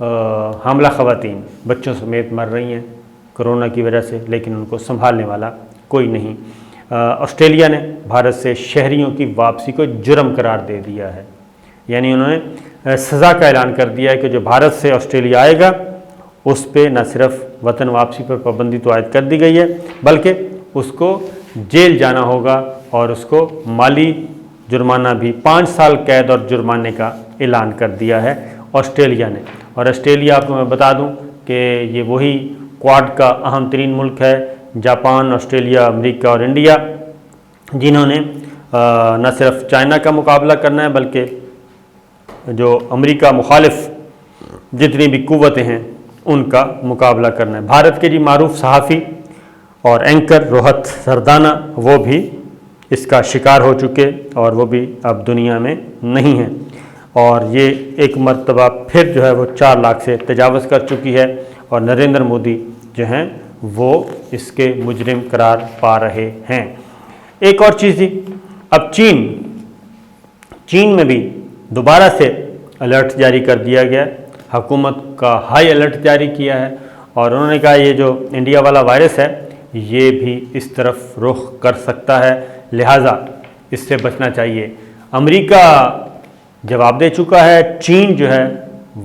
حاملہ خواتین بچوں سمیت مر رہی ہیں کرونا کی وجہ سے، لیکن ان کو سنبھالنے والا کوئی نہیں۔ آسٹریلیا نے بھارت سے شہریوں کی واپسی کو جرم قرار دے دیا ہے، یعنی انہوں نے سزا کا اعلان کر دیا ہے کہ جو بھارت سے آسٹریلیا آئے گا اس پہ نہ صرف وطن واپسی پر پابندی تو عائد کر دی گئی ہے، بلکہ اس کو جیل جانا ہوگا اور اس کو مالی جرمانہ بھی 5 سال قید اور جرمانے کا اعلان کر دیا ہے آسٹریلیا نے۔ اور آسٹریلیا آپ کو میں بتا دوں کہ یہ وہی کواد کا اہم ترین ملک ہے، جاپان، آسٹریلیا، امریکہ اور انڈیا، جنہوں نے نہ صرف چائنا کا مقابلہ کرنا ہے بلکہ جو امریکہ مخالف جتنی بھی قوتیں ہیں ان کا مقابلہ کرنا ہے۔ بھارت کے معروف صحافی اور اینکر روہت سردانا وہ بھی اس کا شکار ہو چکے اور وہ بھی اب دنیا میں نہیں ہیں، اور یہ ایک مرتبہ پھر جو ہے وہ 4 لاکھ سے تجاوز کر چکی ہے، اور نریندر مودی جو ہیں وہ اس کے مجرم قرار پا رہے ہیں۔ ایک اور چیز تھی، اب چین میں بھی دوبارہ سے الرٹ جاری کر دیا گیا، حکومت کا ہائی الرٹ جاری کیا ہے، اور انہوں نے کہا یہ جو انڈیا والا وائرس ہے یہ بھی اس طرف رخ کر سکتا ہے، لہٰذا اس سے بچنا چاہیے۔ امریکہ جواب دے چکا ہے، چین جو ہے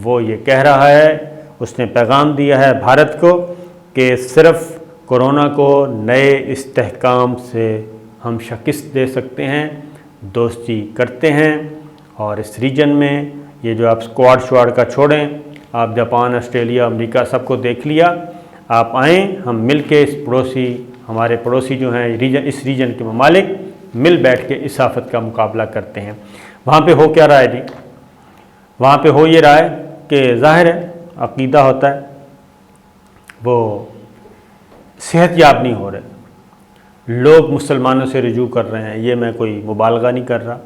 وہ یہ کہہ رہا ہے، اس نے پیغام دیا ہے بھارت کو کہ صرف کورونا کو نئے استحکام سے ہم شکست دے سکتے ہیں، دوستی کرتے ہیں، اور اس ریجن میں یہ جو آپ اسکواڈ شواڈ کا چھوڑیں، آپ جاپان، آسٹریلیا، امریکہ سب کو دیکھ لیا، آپ آئیں، ہم مل کے ہمارے پڑوسی جو ہیں اس ریجن کے ممالک مل بیٹھ کے اس آفت کا مقابلہ کرتے ہیں۔ وہاں پہ ہو کیا رہا ہے جی؟ وہاں پہ ہو یہ رہا ہے کہ ظاہر ہے عقیدہ ہوتا ہے وہ صحت یاب نہیں ہو رہے، لوگ مسلمانوں سے رجوع کر رہے ہیں، یہ میں کوئی مبالغہ نہیں کر رہا،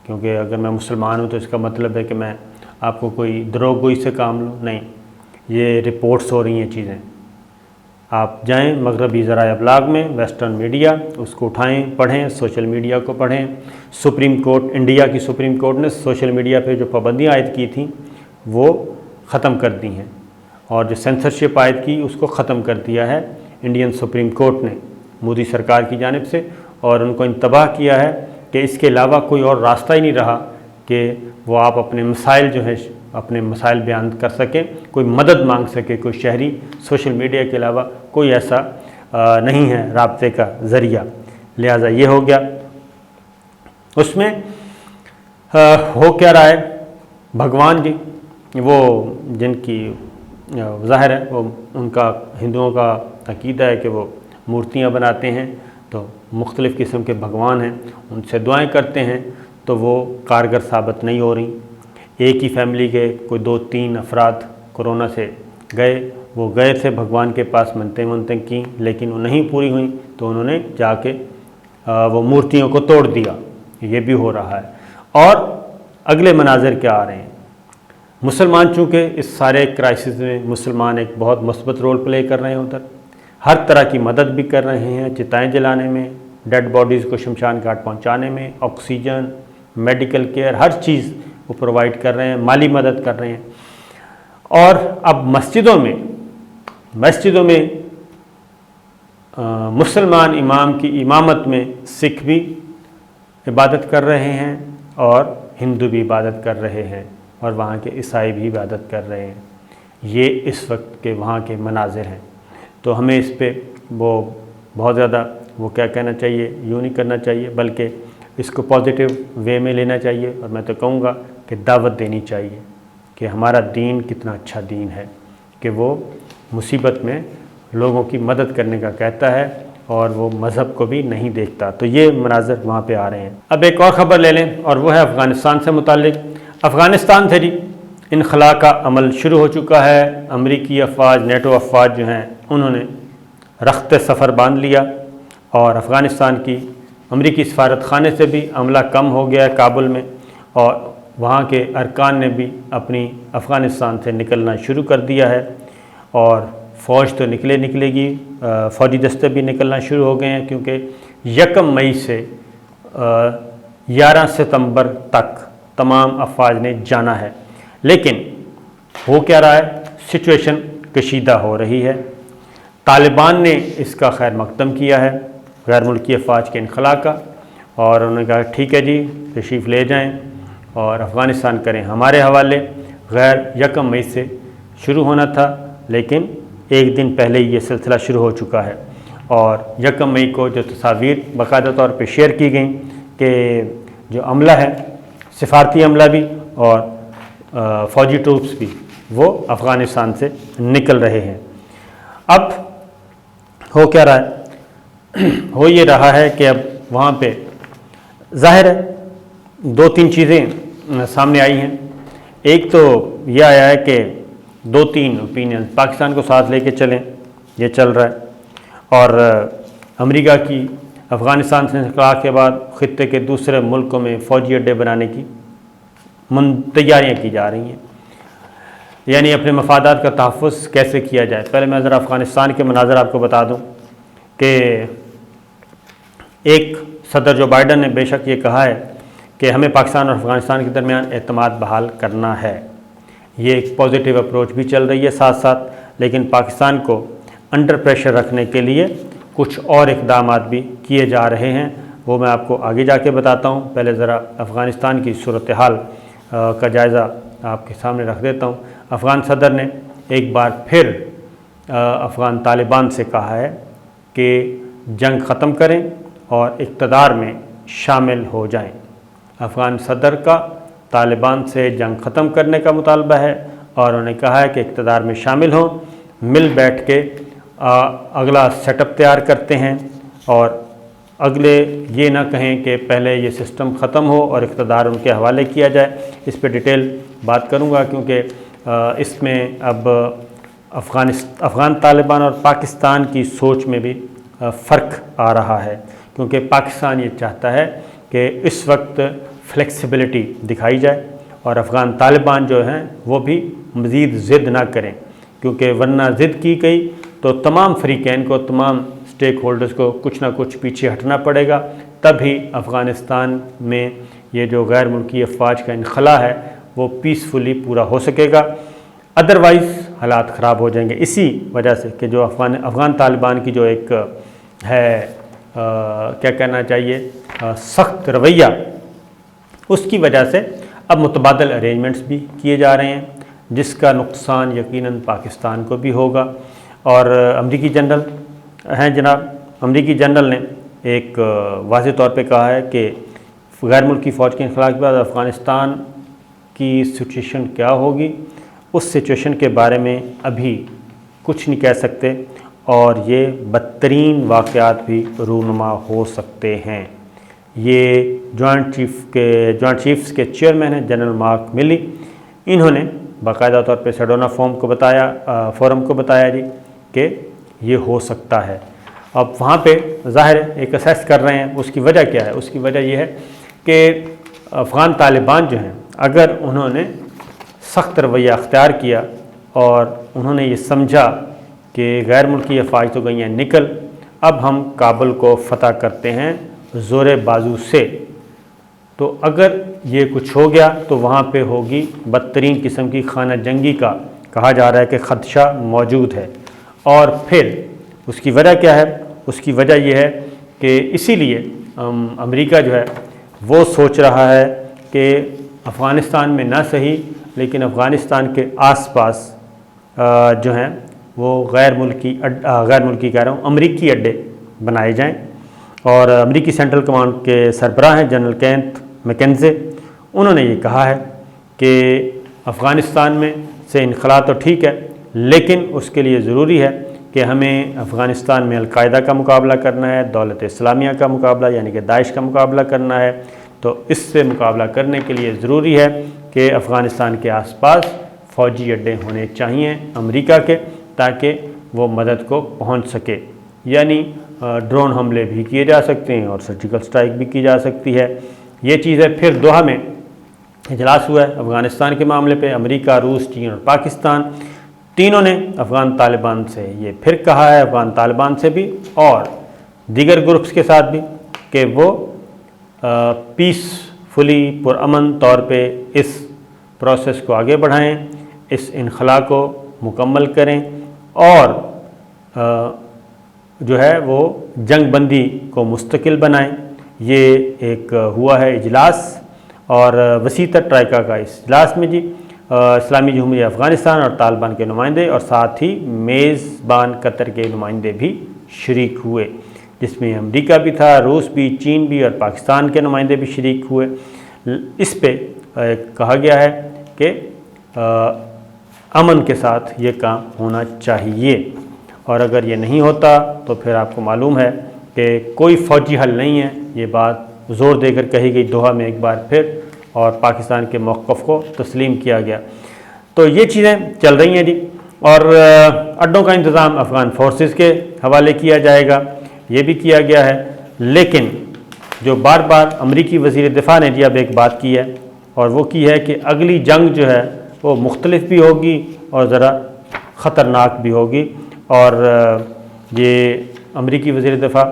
کیونکہ اگر میں مسلمان ہوں تو اس کا مطلب ہے کہ میں آپ کو کوئی دروغ گوئی سے کام لوں، نہیں، یہ رپورٹس ہو رہی ہیں چیزیں۔ آپ جائیں مغربی ذرائع ابلاغ میں، ویسٹرن میڈیا، اس کو اٹھائیں، پڑھیں، سوشل میڈیا کو پڑھیں۔ سپریم کورٹ، انڈیا کی سپریم کورٹ نے سوشل میڈیا پہ جو پابندیاں عائد کی تھیں وہ ختم کر دی ہیں، اور جو سینسرشپ عائد کی اس کو ختم کر دیا ہے انڈین سپریم کورٹ نے مودی سرکار کی جانب سے، اور ان کو انتباہ کیا ہے کہ اس کے علاوہ کوئی اور راستہ ہی نہیں رہا کہ وہ آپ اپنے مسائل جو ہیں اپنے مسائل بیان کر سکیں، کوئی مدد مانگ سکے، کوئی شہری سوشل میڈیا کے علاوہ کوئی ایسا نہیں ہے رابطے کا ذریعہ، لہٰذا یہ ہو گیا۔ اس میں ہو کیا رہا ہے، بھگوان جی وہ جن کی ظاہر ہے وہ ان کا ہندوؤں کا عقیدہ ہے کہ وہ مورتیاں بناتے ہیں، تو مختلف قسم کے بھگوان ہیں، ان سے دعائیں کرتے ہیں تو وہ کارگر ثابت نہیں ہو رہی۔ ایک ہی فیملی کے کوئی 2-3 افراد کورونا سے گئے، وہ گئے تھے بھگوان کے پاس، منتیں کیں، لیکن وہ نہیں پوری ہوئیں تو انہوں نے جا کے وہ مورتیوں کو توڑ دیا، یہ بھی ہو رہا ہے۔ اور اگلے مناظر کیا آ رہے ہیں، مسلمان چونکہ اس سارے کرائسس میں مسلمان ایک بہت مثبت رول پلے کر رہے ہیں، ادھر ہر طرح کی مدد بھی کر رہے ہیں، چتائیں جلانے میں، ڈیڈ باڈیز کو شمشان گھاٹ پہنچانے میں، آکسیجن، میڈیکل کیئر، ہر چیز وہ پرووائڈ کر رہے ہیں، مالی مدد کر رہے ہیں۔ اور اب مسجدوں میں مسلمان امام کی امامت میں سکھ بھی عبادت کر رہے ہیں اور ہندو بھی عبادت کر رہے ہیں، اور وہاں کے عیسائی بھی عبادت کر رہے ہیں۔ یہ اس وقت کے وہاں کے مناظر ہیں، تو ہمیں اس پہ وہ بہت زیادہ وہ کیا کہنا چاہیے، یوں نہیں کرنا چاہیے، بلکہ اس کو پازیٹیو وے میں لینا چاہیے، اور میں تو کہوں گا کہ دعوت دینی چاہیے کہ ہمارا دین کتنا اچھا دین ہے کہ وہ مصیبت میں لوگوں کی مدد کرنے کا کہتا ہے اور وہ مذہب کو بھی نہیں دیکھتا۔ تو یہ مناظر وہاں پہ آ رہے ہیں۔ اب ایک اور خبر لے لیں، اور وہ ہے افغانستان سے متعلق۔ افغانستان سے جی انخلاء کا عمل شروع ہو چکا ہے، امریکی افواج، نیٹو افواج جو ہیں انہوں نے رخت سفر باندھ لیا، اور افغانستان کی امریکی سفارت خانے سے بھی عملہ کم ہو گیا ہے کابل میں، اور وہاں کے ارکان نے بھی اپنی افغانستان سے نکلنا شروع کر دیا ہے، اور فوج تو نکلے گی، فوجی دستے بھی نکلنا شروع ہو گئے ہیں، کیونکہ 1 مئی سے 11 ستمبر تک تمام افواج نے جانا ہے۔ لیکن ہو کیا رہا ہے؟ سچویشن کشیدہ ہو رہی ہے۔ طالبان نے اس کا خیر مقدم کیا ہے غیر ملکی افواج کے انخلا کا، اور انہوں نے کہا ٹھیک ہے جی تشریف لے جائیں اور افغانستان کریں ہمارے حوالے۔ غیر 1 مئی سے شروع ہونا تھا، لیکن ایک دن پہلے یہ سلسلہ شروع ہو چکا ہے، اور 1 مئی کو جو تصاویر باقاعدہ طور پہ شیئر کی گئیں کہ جو عملہ ہے، سفارتی عملہ بھی اور فوجی ٹروپس بھی، وہ افغانستان سے نکل رہے ہیں۔ اب ہو کیا رہا ہے؟ ہو یہ رہا ہے کہ اب وہاں پہ ظاہر ہے 2-3 چیزیں سامنے آئی ہیں۔ ایک تو یہ آیا ہے کہ 2-3 اوپینین پاکستان کو ساتھ لے کے چلیں، یہ چل رہا ہے، اور امریکہ کی افغانستان سے انخلا کے بعد خطے کے دوسرے ملکوں میں فوجی اڈے بنانے کی تیاریاں کی جا رہی ہیں، یعنی اپنے مفادات کا تحفظ کیسے کیا جائے۔ پہلے میں ذرا افغانستان کے مناظر آپ کو بتا دوں کہ ایک صدر جو بائیڈن نے بے شک یہ کہا ہے کہ ہمیں پاکستان اور افغانستان کے درمیان اعتماد بحال کرنا ہے، یہ ایک پازیٹیو اپروچ بھی چل رہی ہے ساتھ ساتھ، لیکن پاکستان کو انڈر پریشر رکھنے کے لیے کچھ اور اقدامات بھی کیے جا رہے ہیں، وہ میں آپ کو آگے جا کے بتاتا ہوں۔ پہلے ذرا افغانستان کی صورتحال کا جائزہ آپ کے سامنے رکھ دیتا ہوں۔ افغان صدر نے ایک بار پھر افغان طالبان سے کہا ہے کہ جنگ ختم کریں اور اقتدار میں شامل ہو جائیں۔ افغان صدر کا طالبان سے جنگ ختم کرنے کا مطالبہ ہے، اور انہوں نے کہا ہے کہ اقتدار میں شامل ہوں، مل بیٹھ کے اگلا سیٹ اپ تیار کرتے ہیں، اور اگلے یہ نہ کہیں کہ پہلے یہ سسٹم ختم ہو اور اقتدار ان کے حوالے کیا جائے۔ اس پہ ڈیٹیل بات کروں گا، کیونکہ اس میں اب افغان طالبان اور پاکستان کی سوچ میں بھی فرق آ رہا ہے، کیونکہ پاکستان یہ چاہتا ہے کہ اس وقت فلیکسیبلٹی دکھائی جائے، اور افغان طالبان جو ہیں وہ بھی مزید ضد نہ کریں، کیونکہ ورنہ ضد کی گئی تو تمام فریقین کو، تمام اسٹیک ہولڈرز کو کچھ نہ کچھ پیچھے ہٹنا پڑے گا، تب ہی افغانستان میں یہ جو غیر ملکی افواج کا انخلا ہے وہ پیسفلی پورا ہو سکے گا، ادروائز حالات خراب ہو جائیں گے۔ اسی وجہ سے کہ جو افغان طالبان کی جو ایک ہے کیا کہنا چاہیے سخت رویہ، اس کی وجہ سے اب متبادل ارینجمنٹس بھی کیے جا رہے ہیں، جس کا نقصان یقیناً پاکستان کو بھی ہوگا۔ اور امریکی جنرل ہیں جناب، امریکی جنرل نے ایک واضح طور پہ کہا ہے کہ غیر ملکی فوج کے انخلا کے بعد افغانستان کی سچویشن کیا ہوگی، اس سچویشن کے بارے میں ابھی کچھ نہیں کہہ سکتے، اور یہ بدترین واقعات بھی رونما ہو سکتے ہیں۔ یہ جوائنٹ چیفز کے چیئرمین ہیں جنرل مارک ملی، انہوں نے باقاعدہ طور پہ سیڈونا فورم کو بتایا جی کہ یہ ہو سکتا ہے۔ اب وہاں پہ ظاہر ایک اسیس کر رہے ہیں، اس کی وجہ کیا ہے؟ اس کی وجہ یہ ہے کہ افغان طالبان جو ہیں، اگر انہوں نے سخت رویہ اختیار کیا اور انہوں نے یہ سمجھا کہ غیر ملکی افواج تو گئی ہیں نکل، اب ہم کابل کو فتح کرتے ہیں زور بازو سے، تو اگر یہ کچھ ہو گیا تو وہاں پہ ہوگی بدترین قسم کی خانہ جنگی کا کہا جا رہا ہے کہ خدشہ موجود ہے۔ اور پھر اس کی وجہ کیا ہے؟ اس کی وجہ یہ ہے کہ اسی لیے امریکہ جو ہے وہ سوچ رہا ہے کہ افغانستان میں نہ صحیح لیکن افغانستان کے آس پاس جو ہیں وہ غیر ملکی کہہ رہا ہوں امریکی اڈے بنائے جائیں، اور امریکی سینٹرل کمانڈ کے سربراہ ہیں جنرل کینتھ میکنزے، انہوں نے یہ کہا ہے کہ افغانستان میں سے انخلا تو ٹھیک ہے، لیکن اس کے لیے ضروری ہے کہ ہمیں افغانستان میں القاعدہ کا مقابلہ کرنا ہے، دولت اسلامیہ کا مقابلہ یعنی کہ داعش کا مقابلہ کرنا ہے، تو اس سے مقابلہ کرنے کے لیے ضروری ہے کہ افغانستان کے آس پاس فوجی اڈے ہونے چاہیے امریکہ کے، تاکہ وہ مدد کو پہنچ سکے، یعنی ڈرون حملے بھی کیے جا سکتے ہیں اور سرجیکل سٹرائک بھی کی جا سکتی ہے۔ یہ چیز ہے۔ پھر دوحہ میں اجلاس ہوا ہے افغانستان کے معاملے پہ، امریکہ، روس، چین اور پاکستان تینوں نے افغان طالبان سے یہ پھر کہا ہے، افغان طالبان سے بھی اور دیگر گروپس کے ساتھ بھی، کہ وہ پیسفلی پرامن طور پہ اس پروسیس کو آگے بڑھائیں، اس انخلا کو مکمل کریں اور جو ہے وہ جنگ بندی کو مستقل بنائیں۔ یہ ایک ہوا ہے اجلاس اور وسیع تر ٹرائکا کا اس اجلاس میں جی اسلامی جمہوریہ افغانستان اور طالبان کے نمائندے اور ساتھ ہی میزبان قطر کے نمائندے بھی شریک ہوئے، جس میں امریکہ بھی تھا، روس بھی، چین بھی اور پاکستان کے نمائندے بھی شریک ہوئے۔ اس پہ کہا گیا ہے کہ امن کے ساتھ یہ کام ہونا چاہیے، اور اگر یہ نہیں ہوتا تو پھر آپ کو معلوم ہے کہ کوئی فوجی حل نہیں ہے۔ یہ بات زور دے کر کہی گئی دوحہ میں ایک بار پھر، اور پاکستان کے موقف کو تسلیم کیا گیا۔ تو یہ چیزیں چل رہی ہیں جی، اور اڈوں کا انتظام افغان فورسز کے حوالے کیا جائے گا، یہ بھی کیا گیا ہے۔ لیکن جو بار بار امریکی وزیر دفاع نے جی اب ایک بات کی ہے، اور وہ کی ہے کہ اگلی جنگ جو ہے وہ مختلف بھی ہوگی اور ذرا خطرناک بھی ہوگی، اور یہ امریکی وزیر دفاع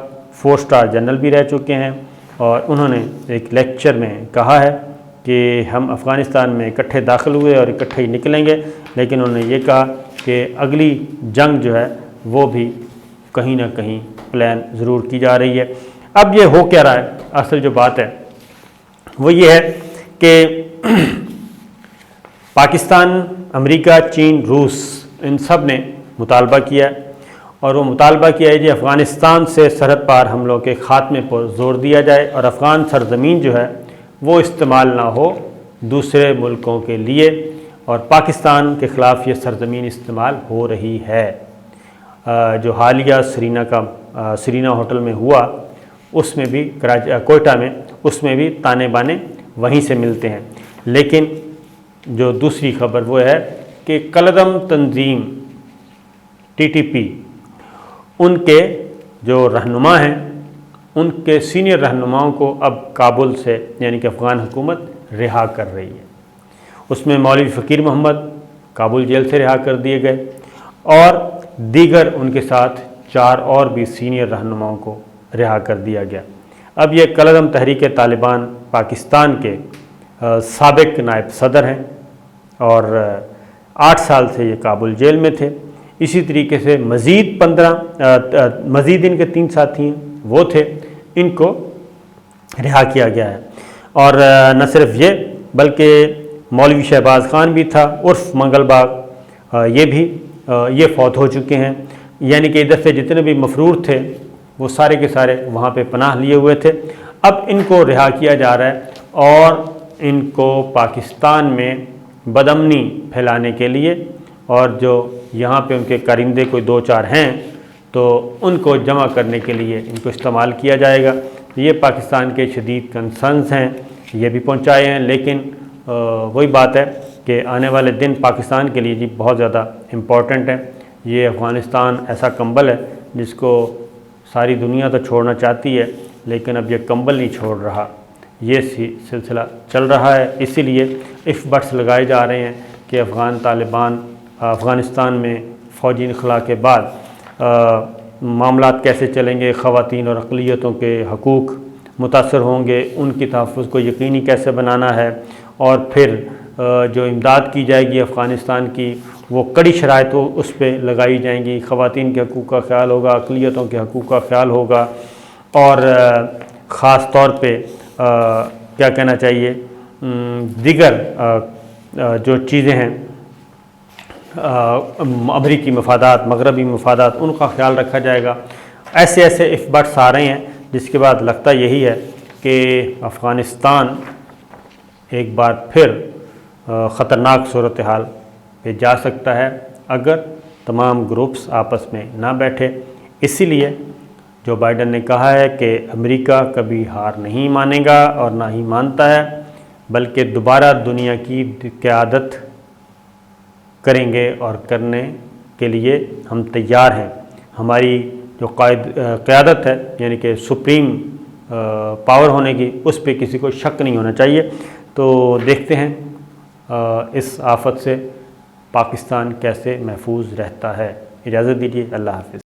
4 اسٹار جنرل بھی رہ چکے ہیں، اور انہوں نے ایک لیکچر میں کہا ہے کہ ہم افغانستان میں اکٹھے داخل ہوئے اور اکٹھے ہی نکلیں گے، لیکن انہوں نے یہ کہا کہ اگلی جنگ جو ہے وہ بھی کہیں نہ کہیں پلان ضرور کی جا رہی ہے۔ اب یہ ہو کیا رہا ہے، اصل جو بات ہے وہ یہ ہے کہ پاکستان، امریکہ، چین، روس ان سب نے مطالبہ کیا ہے، اور وہ مطالبہ کیا ہے جی افغانستان سے سرحد پار حملوں کے خاتمے پر زور دیا جائے، اور افغان سرزمین جو ہے وہ استعمال نہ ہو دوسرے ملکوں کے لیے، اور پاکستان کے خلاف یہ سرزمین استعمال ہو رہی ہے۔ جو حالیہ سرینا ہوٹل میں ہوا، اس میں بھی کوئٹہ میں، اس میں بھی تانے بانے وہیں سے ملتے ہیں۔ لیکن جو دوسری خبر وہ ہے کہ کالعدم تنظیم TTP، ان کے جو رہنما ہیں، ان کے سینئر رہنماؤں کو اب کابل سے یعنی کہ افغان حکومت رہا کر رہی ہے۔ اس میں مولوی فقیر محمد کابل جیل سے رہا کر دیے گئے، اور دیگر ان کے ساتھ 4 اور بھی سینئر رہنماؤں کو رہا کر دیا گیا۔ اب یہ کالعدم تحریک طالبان پاکستان کے سابق نائب صدر ہیں، اور 8 سال سے یہ کابل جیل میں تھے۔ اسی طریقے سے مزید ان کے 3 ساتھی ہیں، وہ تھے، ان کو رہا کیا گیا ہے۔ اور نہ صرف یہ بلکہ مولوی شہباز خان بھی تھا عرف منگل باغ، یہ فوت ہو چکے ہیں، یعنی کہ ادھر سے جتنے بھی مفرور تھے وہ سارے کے سارے وہاں پہ پناہ لیے ہوئے تھے۔ اب ان کو رہا کیا جا رہا ہے، اور ان کو پاکستان میں بدامنی پھیلانے کے لیے، اور جو یہاں پہ ان کے کارندے کوئی 2-4 ہیں تو ان کو جمع کرنے کے لیے ان کو استعمال کیا جائے گا۔ یہ پاکستان کے شدید کنسرنز ہیں، یہ بھی پہنچائے ہیں، لیکن وہی بات ہے کہ آنے والے دن پاکستان کے لیے جی بہت زیادہ امپورٹنٹ ہے۔ یہ افغانستان ایسا کمبل ہے جس کو ساری دنیا تو چھوڑنا چاہتی ہے، لیکن اب یہ کمبل نہیں چھوڑ رہا، یہ سلسلہ چل رہا ہے۔ اسی لیے اف بٹس لگائے جا رہے ہیں کہ افغانستان میں فوجی انخلا کے بعد معاملات کیسے چلیں گے، خواتین اور اقلیتوں کے حقوق متاثر ہوں گے، ان کی تحفظ کو یقینی کیسے بنانا ہے، اور پھر جو امداد کی جائے گی افغانستان کی وہ کڑی شرائط اس پہ لگائی جائیں گی، خواتین کے حقوق کا خیال ہوگا، اقلیتوں کے حقوق کا خیال ہوگا، اور خاص طور پہ کیا کہنا چاہیے، دیگر جو چیزیں ہیں امریکی مفادات، مغربی مفادات، ان کا خیال رکھا جائے گا۔ ایسے اف بٹس آ رہے ہیں، جس کے بعد لگتا یہی ہے کہ افغانستان ایک بار پھر خطرناک صورتحال پہ جا سکتا ہے اگر تمام گروپس آپس میں نہ بیٹھے۔ اسی لیے جو بائیڈن نے کہا ہے کہ امریکہ کبھی ہار نہیں مانے گا اور نہ ہی مانتا ہے، بلکہ دوبارہ دنیا کی قیادت کریں گے، اور کرنے کے لیے ہم تیار ہیں۔ ہماری جو قیادت ہے یعنی کہ سپریم پاور ہونے کی، اس پہ کسی کو شک نہیں ہونا چاہیے۔ تو دیکھتے ہیں اس آفت سے پاکستان کیسے محفوظ رہتا ہے۔ اجازت دیجیے، اللہ حافظ۔